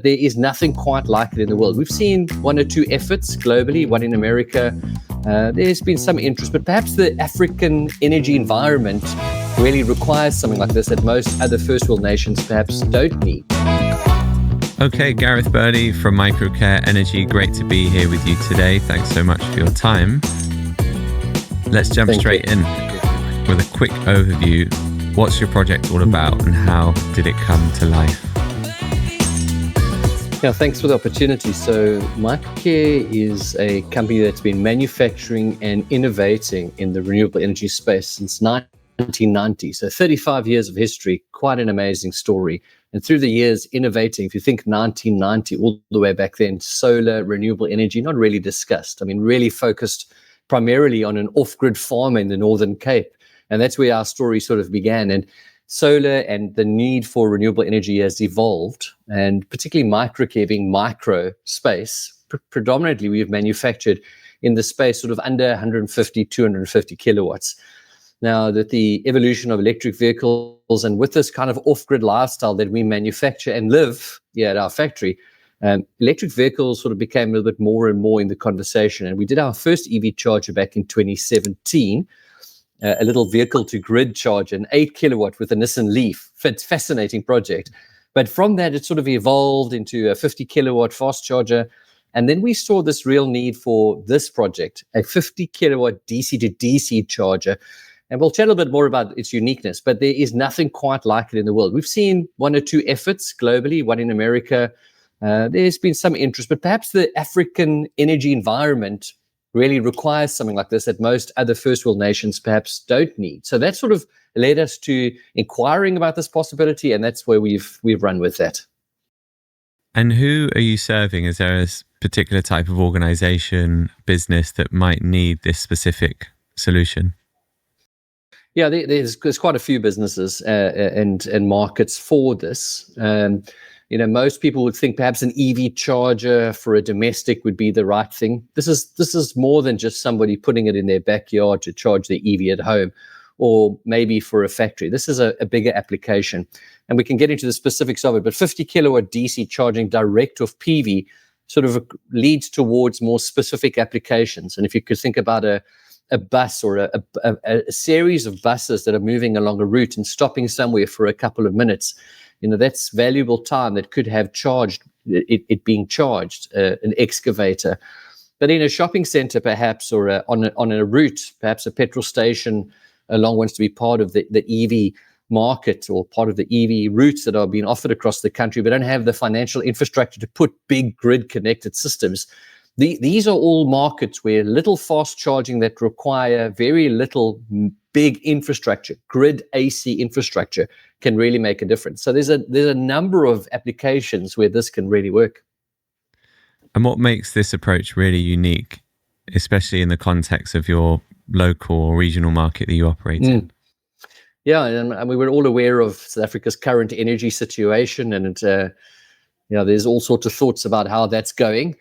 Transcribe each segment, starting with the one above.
there is nothing quite like it in the world. We've seen one or two efforts globally, one in America. There's been some interest, but perhaps the African energy environment really requires something like this that most other first world nations perhaps don't need. Okay, Gareth Burley from Microcare Energy, great to be here with you today. Thanks so much for your time. Let's jump straight in with a quick overview. What's your project all about and how did it come to life? Yeah, thanks for the opportunity. So Microcare is a company that's been manufacturing and innovating in the renewable energy space since 1990. So 35 years of history, quite an amazing story. And through the years, innovating, if you think 1990, all the way back then, solar, renewable energy, not really discussed. I mean, really focused primarily on an off-grid farm in the Northern Cape. And that's where our story sort of began. And solar and the need for renewable energy has evolved. And particularly Microcare being micro space, predominantly we've manufactured in the space sort of under 150, 250 kilowatts. Now that the evolution of electric vehicles and with this kind of off-grid lifestyle that we manufacture and live here at our factory, electric vehicles sort of became a little bit more and more in the conversation. And we did our first EV charger back in 2017, a little vehicle to grid charger, an 8 kilowatt with a Nissan Leaf. Fascinating project. But from that, it sort of evolved into a 50 kilowatt fast charger. And then we saw this real need for this project, a 50 kilowatt DC to DC charger. And we'll chat a little bit more about its uniqueness, but there is nothing quite like it in the world. We've seen one or two efforts globally, one in America. There's been some interest, but perhaps the African energy environment really requires something like this that most other first world nations perhaps don't need. So that sort of led us to inquiring about this possibility, and that's where we've run with that. And who are you serving? Is there a particular type of organization, business that might need this specific solution? Yeah, there's quite a few businesses and markets for this. Most people would think perhaps an EV charger for a domestic would be the right thing. This is more than just somebody putting it in their backyard to charge their EV at home, or maybe for a factory. This is a bigger application, and we can get into the specifics of it. But 50 kilowatt DC charging direct off PV sort of leads towards more specific applications. And if you could think about a bus or a series of buses that are moving along a route and stopping somewhere for a couple of minutes, that's valuable time that could have charged it being charged, an excavator. But in a shopping center, perhaps, or on a route, perhaps a petrol station along wants to be part of the EV market or part of the EV routes that are being offered across the country, but don't have the financial infrastructure to put big grid connected systems. These are all markets where little fast charging that require very little big infrastructure, grid AC infrastructure, can really make a difference. So there's a number of applications where this can really work. And what makes this approach really unique, especially in the context of your local or regional market that you operate in? Yeah, and we were all aware of South Africa's current energy situation, and there's all sorts of thoughts about how that's going.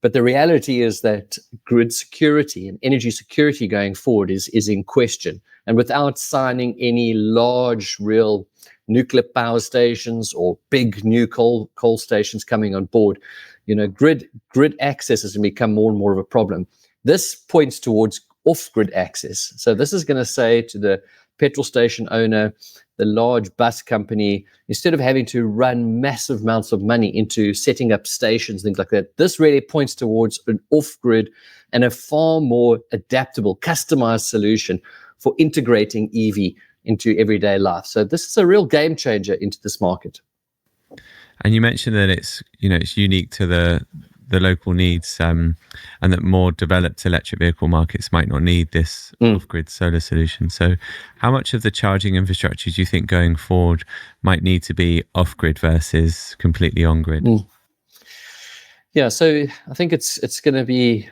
But the reality is that grid security and energy security going forward is in question. And without signing any large, real nuclear power stations or big new coal stations coming on board, grid access has become more and more of a problem. This points towards off-grid access. So this is going to say to the petrol station owner, the large bus company, instead of having to run massive amounts of money into setting up stations, things like that, this really points towards an off-grid and a far more adaptable, customized solution for integrating EV into everyday life. So this is a real game changer into this market. And you mentioned that it's unique to the local needs, and that more developed electric vehicle markets might not need this off-grid solar solution. So how much of the charging infrastructure do you think going forward might need to be off-grid versus completely on-grid? Yeah, so I think it's going to be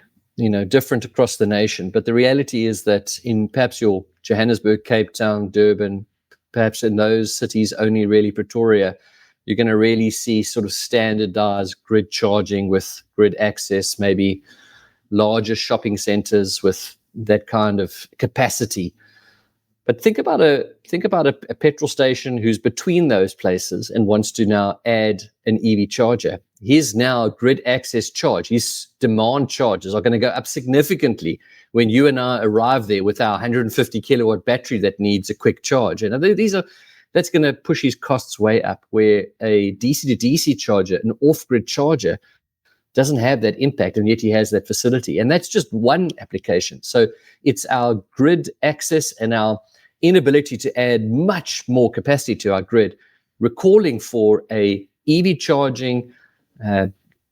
different across the nation. But the reality is that in perhaps your Johannesburg, Cape Town, Durban, perhaps in those cities, only really Pretoria, you're going to really see sort of standardized grid charging with grid access, maybe larger shopping centers with that kind of capacity. But think about a petrol station who's between those places and wants to now add an EV charger. his now grid access charge, his demand charges are going to go up significantly when you and I arrive there with our 150 kilowatt battery that needs a quick charge. And that's going to push his costs way up, where a DC to DC charger, an off-grid charger, doesn't have that impact, and yet he has that facility. And that's just one application. So it's our grid access and our inability to add much more capacity to our grid, recalling for a EV charging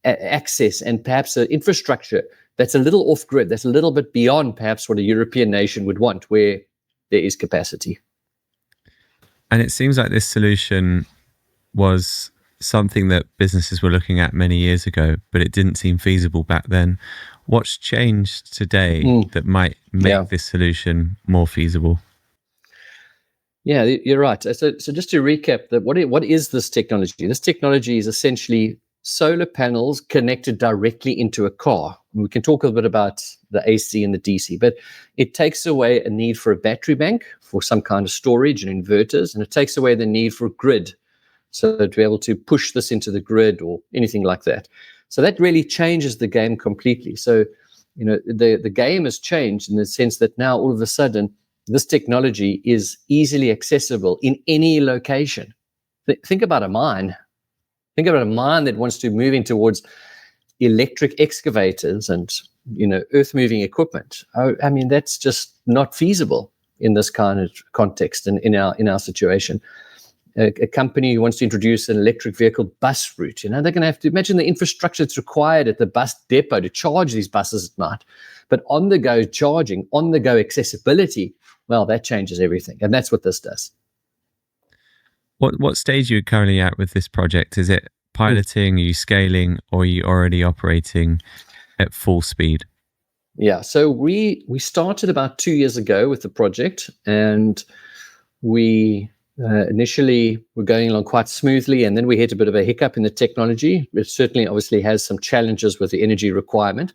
access and perhaps an infrastructure that's a little off-grid, that's a little bit beyond perhaps what a European nation would want, where there is capacity. And it seems like this solution was something that businesses were looking at many years ago, but it didn't seem feasible back then. What's changed today that might make this solution more feasible? Yeah, you're right. So just to recap, what is this technology? This technology is essentially solar panels connected directly into a car. We can talk a little bit about the AC and the DC, but it takes away a need for a battery bank for some kind of storage and inverters, and it takes away the need for a grid, so to be able to push this into the grid or anything like that. So that really changes the game completely. So, the game has changed in the sense that now all of a sudden, this technology is easily accessible in any location. Think about a mine. Think about a mine that wants to move in towards electric excavators and, earth-moving equipment. I mean, that's just not feasible in this kind of context and in our situation. A company who wants to introduce an electric vehicle bus route, they're going to have to imagine the infrastructure that's required at the bus depot to charge these buses at night. But on-the-go charging, on-the-go accessibility, well, that changes everything. And that's what this does. What stage are you currently at with this project? Is it piloting, are you scaling, or are you already operating at full speed? Yeah, so we started about 2 years ago with the project, and we initially were going along quite smoothly, and then we hit a bit of a hiccup in the technology. It certainly obviously has some challenges with the energy requirement.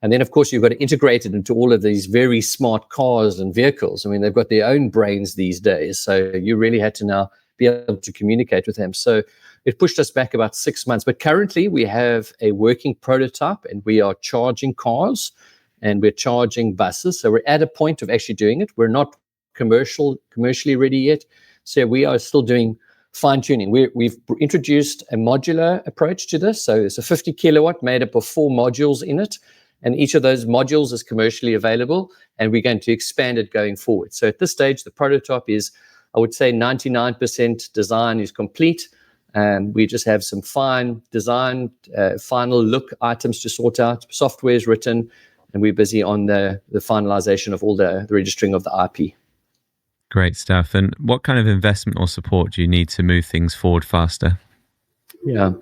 And then, of course, you've got to integrate it into all of these very smart cars and vehicles. I mean, they've got their own brains these days. So you really had to now be able to communicate with them. So it pushed us back about 6 months. But currently, we have a working prototype, and we are charging cars and we're charging buses. So we're at a point of actually doing it. We're not commercially ready yet. So we are still doing fine-tuning. We've introduced a modular approach to this. So it's a 50 kilowatt made up of 4 modules in it. And each of those modules is commercially available, and we're going to expand it going forward. So at this stage, the prototype is, I would say, 99% design is complete. And we just have some fine design, final look items to sort out. Software is written, and we're busy on the finalization of all the registering of the IP. Great stuff. And what kind of investment or support do you need to move things forward faster? Yeah.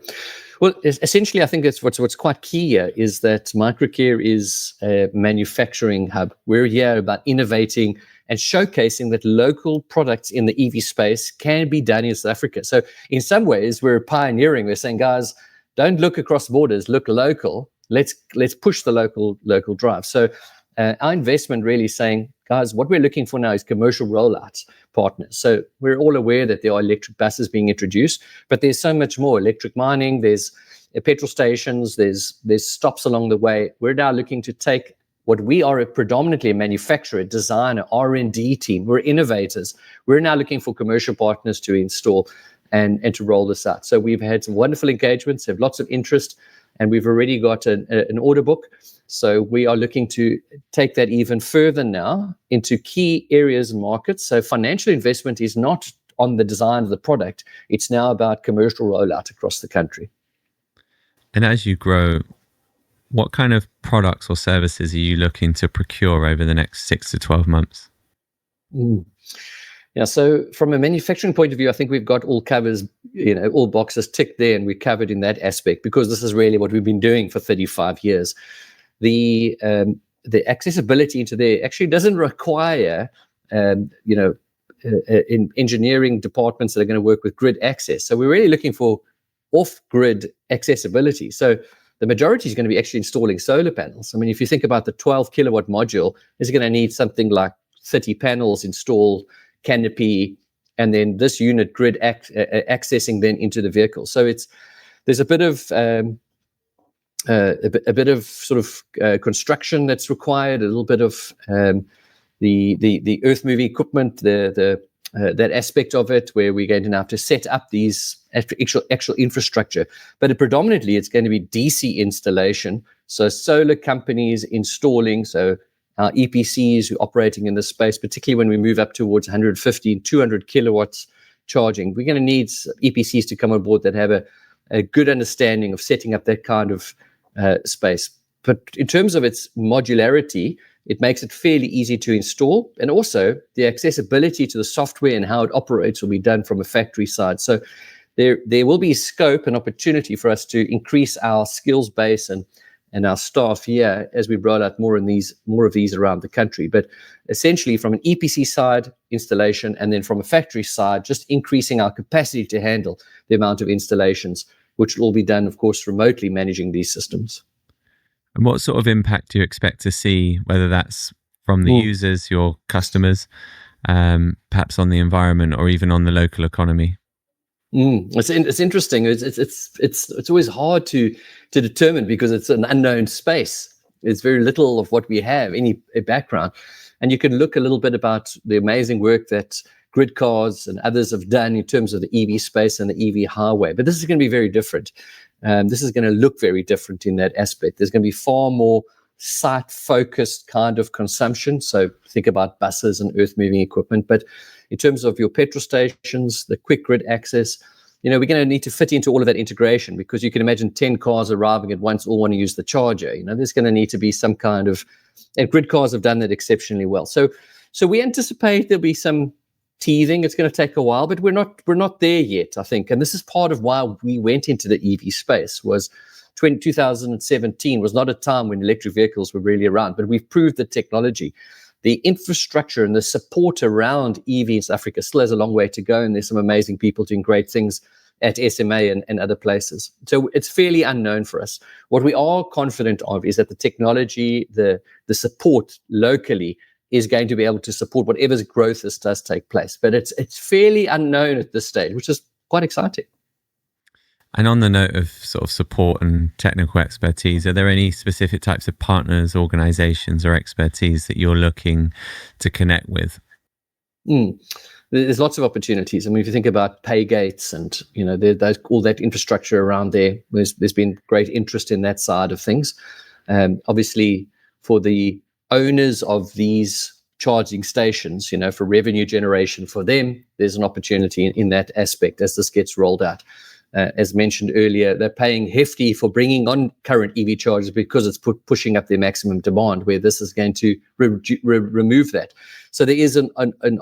Well, essentially, I think that's what's quite key here is that Microcare is a manufacturing hub. We're here about innovating and showcasing that local products in the EV space can be done in South Africa. So in some ways, we're pioneering. We're saying, guys, don't look across borders, look local. Let's push the local drive. So our investment really saying, guys, what we're looking for now is commercial rollout partners. So we're all aware that there are electric buses being introduced, but there's so much more. Electric mining, there's petrol stations, there's stops along the way. We're now looking to take what we are predominantly a manufacturer, designer, R&D team. We're innovators. We're now looking for commercial partners to install and to roll this out. So we've had some wonderful engagements, have lots of interest, and we've already got an order book. So we are looking to take that even further now into key areas and markets. So financial investment is not on the design of the product. It's now about commercial rollout across the country. And as you grow, what kind of products or services are you looking to procure over the next 6 to 12 months? Yeah, so from a manufacturing point of view, I think we've got all covers, all boxes ticked there, and we're covered in that aspect because this is really what we've been doing for 35 years. The accessibility into there actually doesn't require, in engineering departments that are going to work with grid access. So we're really looking for off-grid accessibility. So the majority is going to be actually installing solar panels. I mean, if you think about the 12 kilowatt module, is going to need something like 30 panels installed, canopy, and then this unit grid accessing then into the vehicle. So there's a bit of sort of construction that's required, a little bit of the earth moving equipment, that aspect of it, where we're going to now have to set up these actual infrastructure. But predominantly, it's going to be DC installation. So solar companies installing, so our EPCs who are operating in this space, particularly when we move up towards 150, 200 kilowatts charging, we're going to need EPCs to come on board that have a good understanding of setting up that kind of space. But in terms of its modularity, it makes it fairly easy to install. And also the accessibility to the software and how it operates will be done from a factory side. So there will be scope and opportunity for us to increase our skills base and our staff here as we roll out more of these around the country. But essentially from an EPC side, installation, and then from a factory side, just increasing our capacity to handle the amount of installations, which will all be done, of course, remotely managing these systems. And what sort of impact do you expect to see, whether that's from the users, your customers, perhaps on the environment or even on the local economy? It's interesting. It's always hard to determine because it's an unknown space. There's very little of what we have, any background. And you can look a little bit about the amazing work that Gridcars and others have done in terms of the EV space and the EV highway. But this is going to be very different. This is going to look very different in that aspect. There's going to be far more site-focused kind of consumption. So think about buses and earth-moving equipment. But in terms of your petrol stations, the quick grid access, we're going to need to fit into all of that integration, because you can imagine 10 cars arriving at once, all want to use the charger. There's going to need to be some kind of, and Gridcars have done that exceptionally well. So we anticipate there'll be some teething. It's going to take a while, but we're not there yet, I think. And this is part of why we went into the EV space. Was 2017 was not a time when electric vehicles were really around, but we've proved the technology, the infrastructure and the support around EV in South Africa still has a long way to go. And there's some amazing people doing great things at SMA and other places. So it's fairly unknown for us. What we are confident of is that the technology, the support locally is going to be able to support whatever growth this does take place. But it's fairly unknown at this stage, which is quite exciting. And on the note of sort of support and technical expertise, are there any specific types of partners, organizations, or expertise that you're looking to connect with? There's lots of opportunities. I mean, if you think about pay gates and, there's all that infrastructure around there, there's been great interest in that side of things. Obviously, for the owners of these charging stations, for revenue generation for them, there's an opportunity in that aspect as this gets rolled out. As mentioned earlier, they're paying hefty for bringing on current EV chargers because it's pushing up their maximum demand, where this is going to remove that. So there is an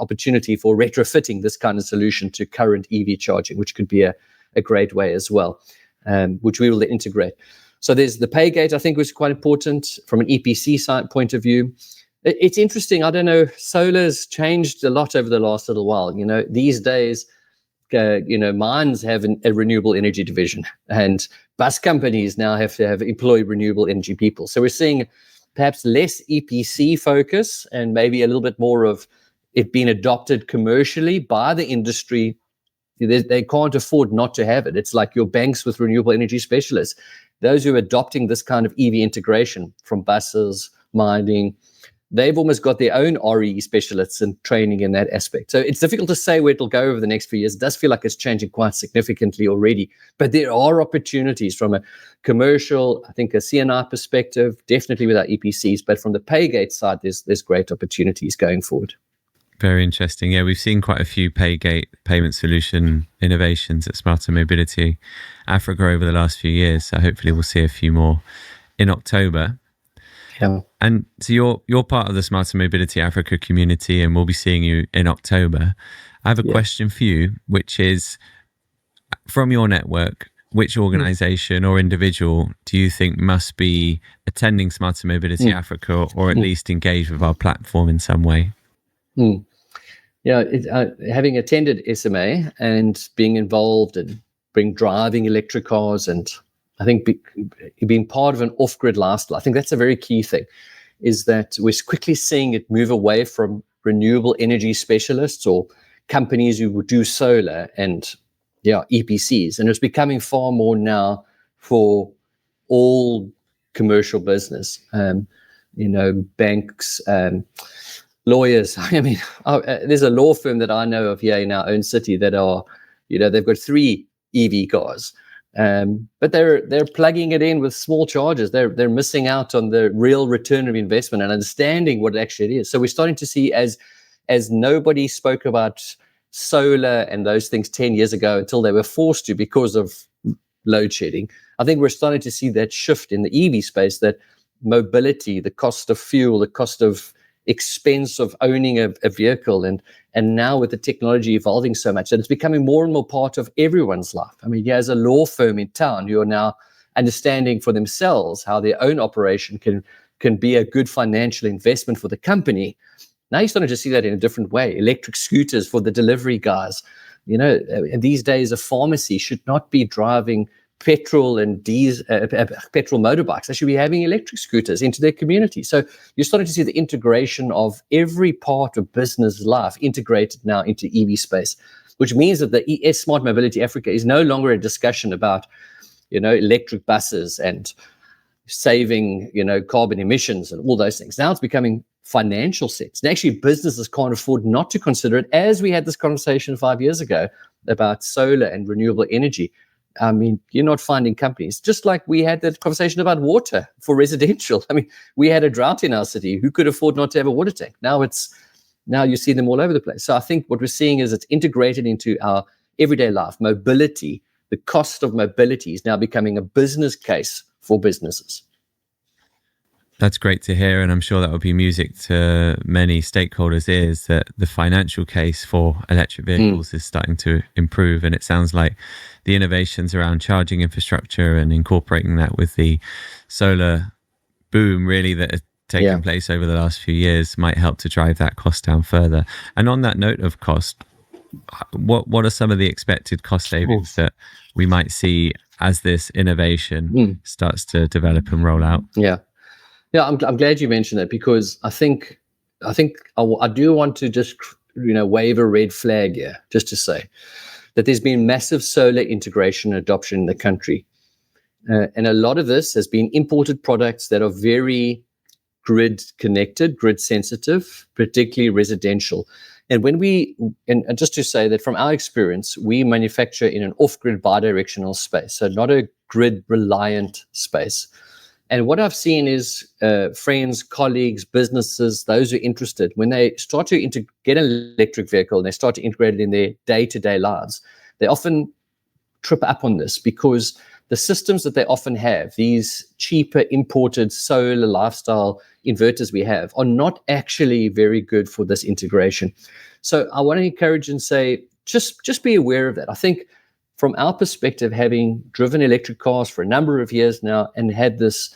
opportunity for retrofitting this kind of solution to current EV charging, which could be a great way as well, which we will integrate. So there's the pay gate, I think, was quite important from an EPC side point of view. It's interesting. I don't know. Solar's changed a lot over the last little while. These days, mines have a renewable energy division, and bus companies now have to employ renewable energy people. So we're seeing perhaps less EPC focus and maybe a little bit more of it being adopted commercially by the industry. They can't afford not to have it. It's like your banks with renewable energy specialists. Those who are adopting this kind of EV integration from buses, mining, they've almost got their own RE specialists and training in that aspect. So it's difficult to say where it'll go over the next few years. It does feel like it's changing quite significantly already. But there are opportunities from a commercial, I think a CNI perspective, definitely with our EPCs. But from the pay gate side, there's great opportunities going forward. Very interesting. Yeah, we've seen quite a few pay gate payment solution innovations at Smarter Mobility Africa over the last few years. So hopefully we'll see a few more in October. Yeah. And so you're part of the Smarter Mobility Africa community, and we'll be seeing you in October. I have a question for you, which is, from your network, which organization or individual do you think must be attending Smarter Mobility Africa, or at least engage with our platform in some way? Yeah, having attended SMA and being involved in driving electric cars, and I think being part of an off-grid lifestyle, I think that's a very key thing, is that we're quickly seeing it move away from renewable energy specialists or companies who would do solar and EPCs, and it's becoming far more now for all commercial business. Banks, lawyers. I mean, there's a law firm that I know of here in our own city that are, they've got 3 EV cars, but they're plugging it in with small charges. They're missing out on the real return of investment and understanding what it actually is. So we're starting to see, as nobody spoke about solar and those things 10 years ago until they were forced to because of load shedding. I think we're starting to see that shift in the EV space, that mobility, the cost of fuel, the cost of expense of owning a vehicle, and now with the technology evolving so much that it's becoming more and more part of everyone's life. I mean, there's a law firm in town who are now understanding for themselves how their own operation can be a good financial investment for the company. Now you're starting to see that in a different way. Electric scooters for the delivery guys. These days a pharmacy should not be driving petrol and petrol motorbikes. They should be having electric scooters into their community. So you're starting to see the integration of every part of business life integrated now into EV space, which means that the ES Smart Mobility Africa is no longer a discussion about, electric buses and saving, carbon emissions and all those things. Now it's becoming financial sense. And actually businesses can't afford not to consider it, as we had this conversation 5 years ago about solar and renewable energy. I mean, you're not finding companies, just like we had that conversation about water for residential. I mean, we had a drought in our city. Who could afford not to have a water tank? Now you see them all over the place. So I think what we're seeing is it's integrated into our everyday life. Mobility, the cost of mobility is now becoming a business case for businesses. That's great to hear, and I'm sure that will be music to many stakeholders' ears, that the financial case for electric vehicles is starting to improve. And it sounds like the innovations around charging infrastructure and incorporating that with the solar boom really that has taken place over the last few years might help to drive that cost down further. And on that note of cost, what are some of the expected cost savings that we might see as this innovation starts to develop and roll out? Yeah, I'm glad you mentioned that, because I think I do want to just wave a red flag here, just to say that there's been massive solar integration and adoption in the country, and a lot of this has been imported products that are very grid connected, grid sensitive, particularly residential. And and just to say that from our experience, we manufacture in an off-grid bidirectional space, so not a grid reliant space. And what I've seen is friends, colleagues, businesses, those who are interested, when they start to get an electric vehicle and they start to integrate it in their day-to-day lives, they often trip up on this, because the systems that they often have, these cheaper imported solar lifestyle inverters we have, are not actually very good for this integration. So I want to encourage and say, just be aware of that. I think from our perspective, having driven electric cars for a number of years now and had this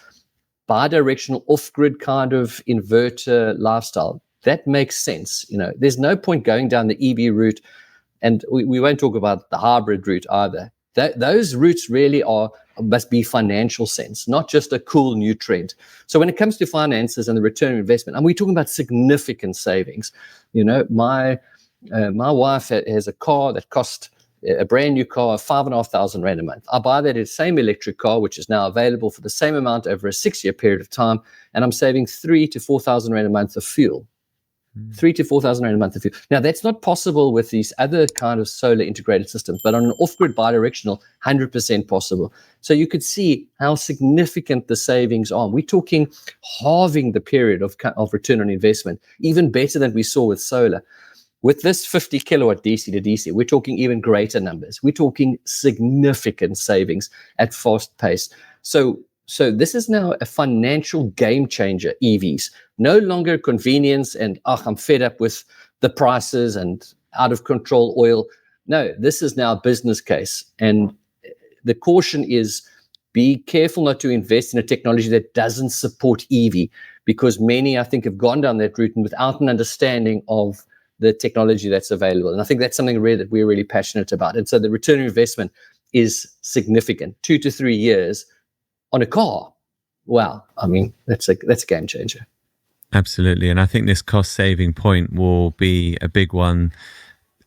bidirectional off-grid kind of inverter lifestyle, that makes sense. There's no point going down the EV route, and we won't talk about the hybrid route either. Those routes really must be financial sense, not just a cool new trend. So when it comes to finances and the return on investment, and we're talking about significant savings. My wife has a car that cost a brand new car, 5,500 Rand a month. I buy that same electric car, which is now available for the same amount over a 6-year period of time, and I'm saving 3,000 to 4,000 Rand a month of fuel. 3,000 to 4,000 Rand a month of fuel. Now, that's not possible with these other kind of solar integrated systems, but on an off-grid bidirectional, 100% possible. So you could see how significant the savings are. We're talking halving the period of return on investment, even better than we saw with solar. With this 50 kilowatt DC to DC, we're talking even greater numbers. We're talking significant savings at fast pace. So this is now a financial game changer, EVs. No longer convenience and, I'm fed up with the prices and out of control oil. No, this is now a business case. And the caution is, be careful not to invest in a technology that doesn't support EV, because many, I think, have gone down that route and without an understanding of the technology that's available. And I think that's something that we're really passionate about. And so the return on investment is significant, 2 to 3 years on a car. Wow. I mean, that's a game changer. Absolutely. And I think this cost saving point will be a big one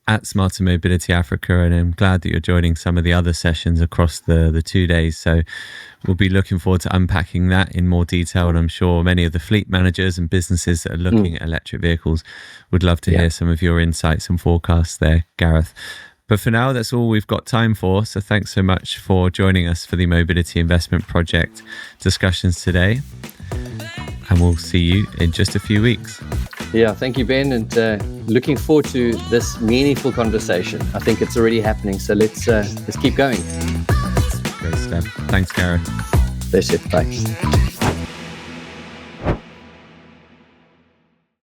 at Smarter Mobility Africa, and I'm glad that you're joining some of the other sessions across the 2 days. So we'll be looking forward to unpacking that in more detail, and I'm sure many of the fleet managers and businesses that are looking at electric vehicles would love to hear some of your insights and forecasts there, Gareth. But for now, that's all we've got time for. So thanks so much for joining us for the Mobility Investment Project discussions today. And we'll see you in just a few weeks. Yeah, thank you, Ben, and looking forward to this meaningful conversation. I think it's already happening, so let's keep going. Great stuff. Thanks, Gareth. That's it. Bye.